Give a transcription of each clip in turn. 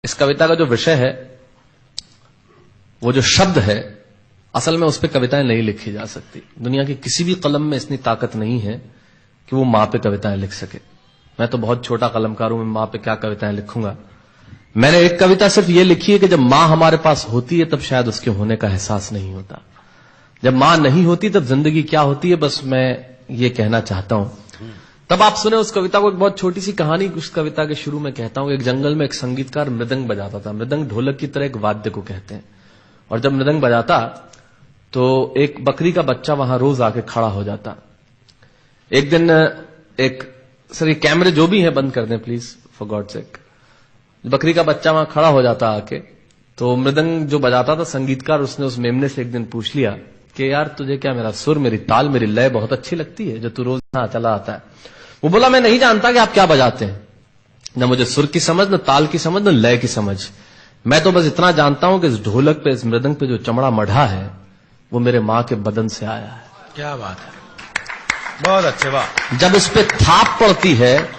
इस कविता का जो विषय है, वो जो शब्द है, असल में उस पर कविताएं नहीं लिखी जा सकती। दुनिया की किसी भी कलम में इतनी ताकत नहीं है कि वो मां पे कविताएं लिख सके। मैं तो बहुत छोटा कलमकार हूं, मैं मां पे क्या कविताएं लिखूंगा। मैंने एक कविता सिर्फ ये लिखी है कि जब मां हमारे पास होती है तब शायद उसके होने का एहसास नहीं होता। जब मां नहीं होती तब जिंदगी क्या होती है, बस मैं ये कहना चाहता हूं। तब आप सुने उस कविता को। एक बहुत छोटी सी कहानी उस कविता के शुरू में कहता हूं। एक जंगल में एक संगीतकार मृदंग बजाता था। मृदंग ढोलक की तरह एक वाद्य को कहते हैं। और जब मृदंग बजाता तो एक बकरी का बच्चा वहां रोज आके खड़ा हो जाता। एक दिन सर ये कैमरे जो भी हैं बंद कर दें प्लीज, फॉर गॉड सेक। बकरी का बच्चा वहां खड़ा हो जाता आके, तो मृदंग जो बजाता था संगीतकार, उसने उस मेमने से एक दिन पूछ लिया कि यार तुझे क्या मेरा सुर, मेरी ताल, मेरी लय बहुत अच्छी लगती है जो तू रोज यहां चला आता है। वो बोला मैं नहीं जानता कि आप क्या बजाते हैं, न मुझे सुर की समझ, न ताल की समझ, न लय की समझ। मैं तो बस इतना जानता हूं कि इस ढोलक पे, इस मृदंग पे जो चमड़ा मढ़ा है वो मेरे मां के बदन से आया है। क्या बात है, बहुत अच्छे, वाह। जब उस पे थाप पड़ती है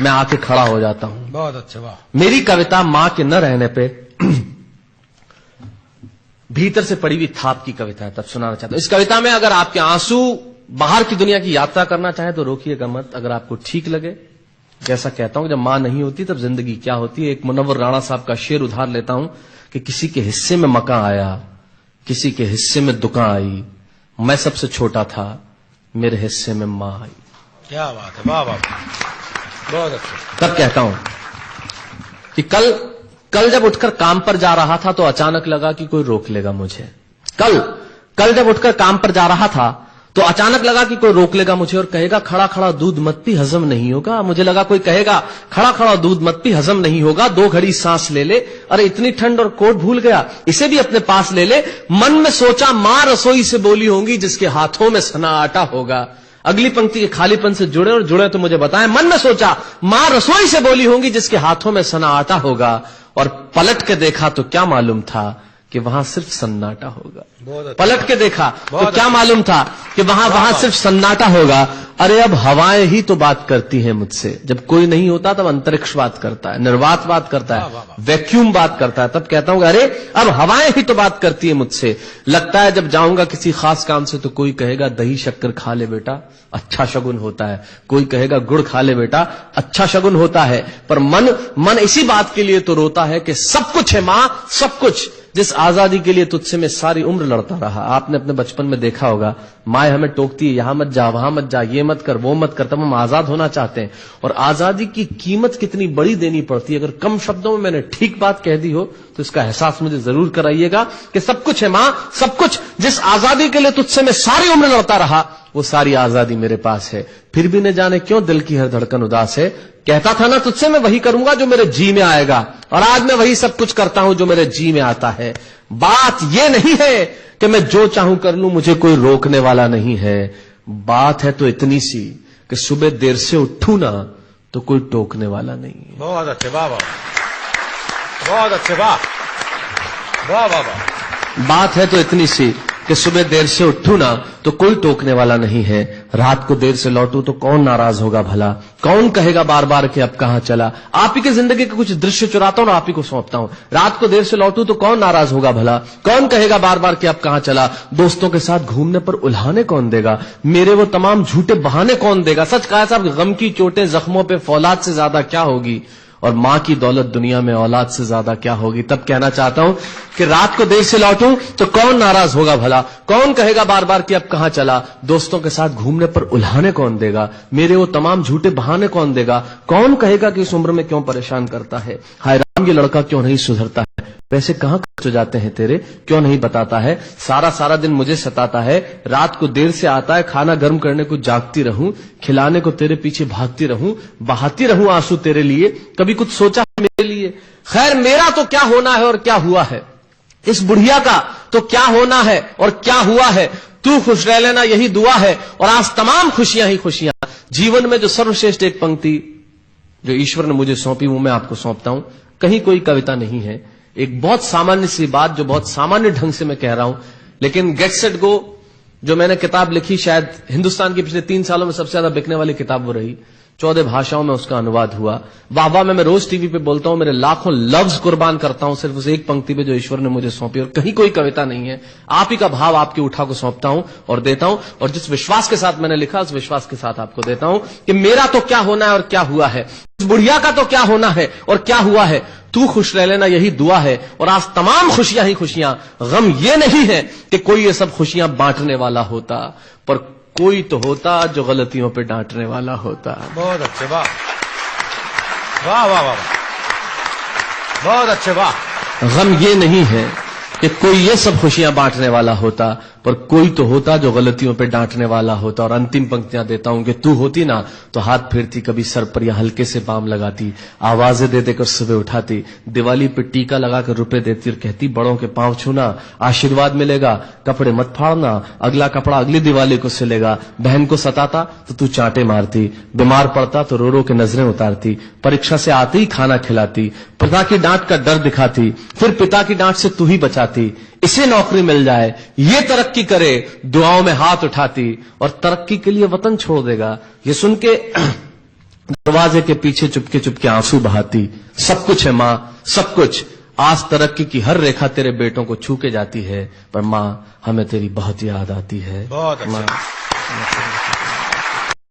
मैं आके खड़ा हो जाता हूं। बहुत अच्छे, वाह। मेरी कविता मां के न रहने पे भीतर से पड़ी हुई थाप की कविता है, तब सुनाना चाहता हूं। इस कविता में अगर आपके आंसू बाहर की दुनिया की यात्रा करना चाहे तो रोकिएगा मत। अगर आपको ठीक लगे, जैसा कहता हूं जब मां नहीं होती तब जिंदगी क्या होती है। एक मुनव्वर राणा साहब का शेर उधार लेता हूं कि किसी के हिस्से में मकान आया, किसी के हिस्से में दुकान आई, मैं सबसे छोटा था, मेरे हिस्से में मां आई। क्या बात है, वाह वाह, बहुत अच्छा। तब कहता हूं कि कल जब उठकर काम पर जा रहा था तो अचानक लगा कि कोई रोक लेगा मुझे। कल जब उठकर काम पर जा रहा था तो अचानक लगा कि कोई रोक लेगा मुझे और कहेगा खड़ा खड़ा दूध मत पी, हजम नहीं होगा। मुझे लगा कोई कहेगा खड़ा खड़ा दूध मत पी, हजम नहीं होगा। 2 घड़ी सांस ले ले, अरे इतनी ठंड और कोट भूल गया, इसे भी अपने पास ले ले। मन में सोचा मां रसोई से बोली होंगी जिसके हाथों में सना आटा होगा। अगली पंक्ति के खालीपन से जुड़े और जुड़े तो मुझे बताएं। मन में सोचा मां रसोई से बोली होंगी जिसके हाथों में सना आटा होगा, और पलट के देखा तो क्या मालूम था कि वहां सिर्फ सन्नाटा होगा। पलट के देखा तो क्या मालूम था कि वहां सिर्फ सन्नाटा होगा। अरे अब हवाएं ही तो बात करती हैं मुझसे। जब कोई नहीं होता तब अंतरिक्ष बात करता है, निर्वात बात करता है, वैक्यूम बात करता है। तब कहता हूं अरे अब हवाएं ही तो बात करती है मुझसे। लगता है जब जाऊंगा किसी खास काम से तो कोई कहेगा दही शक्कर खा ले बेटा, अच्छा शगुन होता है। कोई कहेगा गुड़ खा ले बेटा, अच्छा शगुन होता है। पर मन इसी बात के लिए तो रोता है कि सब कुछ है मां, सब कुछ, जिस आजादी के लिए तुझसे मैं सारी उम्र लड़ता रहा। आपने अपने बचपन में देखा होगा, माए हमें टोकती है, यहां मत जा, वहां मत जा, ये मत कर, वो मत कर। तब हम आजाद होना चाहते हैं। और आजादी की कीमत कितनी बड़ी देनी पड़ती है। अगर कम शब्दों में मैंने ठीक बात कह दी हो तो इसका एहसास मुझे जरूर कराइएगा कि सब कुछ है मां, सब कुछ, जिस आजादी के लिए तुझसे मैं सारी उम्र लड़ता रहा वो सारी आजादी मेरे पास है। फिर भी न जाने क्यों दिल की हर धड़कन उदास है। कहता था ना तुझसे मैं वही करूंगा जो मेरे जी में आएगा, और आज मैं वही सब कुछ करता हूं जो मेरे जी में आता है। बात यह नहीं है कि मैं जो चाहूं कर लूं, मुझे कोई रोकने वाला नहीं है। बात है तो इतनी सी कि सुबह देर से उठूं ना तो कोई टोकने वाला नहीं है। बहुत अच्छे, वाह वाह, बहुत अच्छे, वाह वाह वाह वाह। बात है तो इतनी सी कि सुबह देर से उठूं ना तो कोई टोकने वाला नहीं है। रात को देर से लौटूं तो कौन नाराज होगा भला, कौन कहेगा बार बार कि अब कहां चला। आप ही के जिंदगी के कुछ दृश्य चुराता हूं और आप ही को सौंपता हूं। रात को देर से लौटूं तो कौन नाराज होगा भला, कौन कहेगा बार बार कि अब कहां चला। दोस्तों के साथ घूमने पर उल्हाने कौन देगा, मेरे वो तमाम झूठे बहाने कौन देगा। सच कहा साहब, गम की चोटें जख्मों पे फौलाद से ज्यादा क्या होगी, और मां की दौलत दुनिया में औलाद से ज्यादा क्या होगी। तब कहना चाहता हूं कि रात को देर से लौटूं तो कौन नाराज होगा भला, कौन कहेगा बार बार कि अब कहां चला। दोस्तों के साथ घूमने पर उल्हाने कौन देगा, मेरे वो तमाम झूठे बहाने कौन देगा। कौन कहेगा कि इस उम्र में क्यों परेशान करता है। हाय राम, ये लड़का क्यों नहीं सुधरता है। पैसे कहां खर्च हो जाते हैं तेरे, क्यों नहीं बताता है। सारा दिन मुझे सताता है, रात को देर से आता है, खाना गर्म करने को जागती रहूं, खिलाने को तेरे पीछे भागती रहूं, बहाती रहूं आंसू तेरे लिए। कभी कुछ सोचा है मेरे लिए। खैर मेरा तो क्या होना है और क्या हुआ है, इस बुढ़िया का तो क्या होना है और क्या हुआ है। तू खुश रह लेना यही दुआ है, और आज तमाम खुशियां ही खुशियां। जीवन में जो सर्वश्रेष्ठ एक पंक्ति जो ईश्वर ने मुझे सौंपी वो मैं आपको सौंपता हूं। कहीं कोई कविता नहीं है, एक बहुत सामान्य सी बात जो बहुत सामान्य ढंग से मैं कह रहा हूं। लेकिन गेट सेट गो जो मैंने किताब लिखी, शायद हिंदुस्तान की पिछले 3 सालों में सबसे ज्यादा बिकने वाली किताब वो रही, 14 भाषाओं में उसका अनुवाद हुआ। वाह वाह में मैं रोज टीवी पे बोलता हूं, मेरे लाखों लफ्ज कुर्बान करता हूं सिर्फ उस एक पंक्ति पे जो ईश्वर ने मुझे सौंपी, और कहीं कोई कविता नहीं है, आप ही का भाव आपकी उठा को सौंपता हूं और देता हूं, और जिस विश्वास के साथ मैंने लिखा उस विश्वास के साथ आपको देता हूं कि मेरा तो क्या होना है और क्या हुआ है, इस बुढ़िया का तो क्या होना है और क्या हुआ है, तू खुश रह लेना यही दुआ है। और आज तमाम खुशियां ही खुशियां, गम ये नहीं है कि कोई ये सब खुशियां बांटने वाला होता, पर कोई तो होता जो गलतियों पे डांटने वाला होता। बहुत अच्छे, वाह वाह वाह वाह, बहुत अच्छे, वाह। गम ये नहीं है कि कोई ये सब खुशियां बांटने वाला होता, पर कोई तो होता जो गलतियों पे डांटने वाला होता। और अंतिम पंक्तियां देता हूं कि तू होती ना तो हाथ फेरती कभी सर पर या हल्के से बाम लगाती, आवाजें दे देकर सुबह उठाती, दिवाली पे टीका लगाकर रुपए देती और कहती बड़ों के पांव छूना आशीर्वाद मिलेगा, कपड़े मत फाड़ना अगला कपड़ा अगली दिवाली को सिलेगा, बहन को सताता तो तू चांटे मारती, बीमार पड़ता तो रो रो के नजरें उतारती, परीक्षा से आते ही खाना खिलाती, पिता की डांट का डर दिखाती, फिर पिता की डांट से तू ही बचाती, इसे नौकरी मिल जाए ये तरक्की करे दुआओं में हाथ उठाती, और तरक्की के लिए वतन छोड़ देगा ये सुन के दरवाजे के पीछे चुपके चुपके आंसू बहाती। सब कुछ है मां, सब कुछ, आज तरक्की की हर रेखा तेरे बेटों को छू के जाती है, पर मां हमें तेरी बहुत याद आती है। बहुत अच्छा।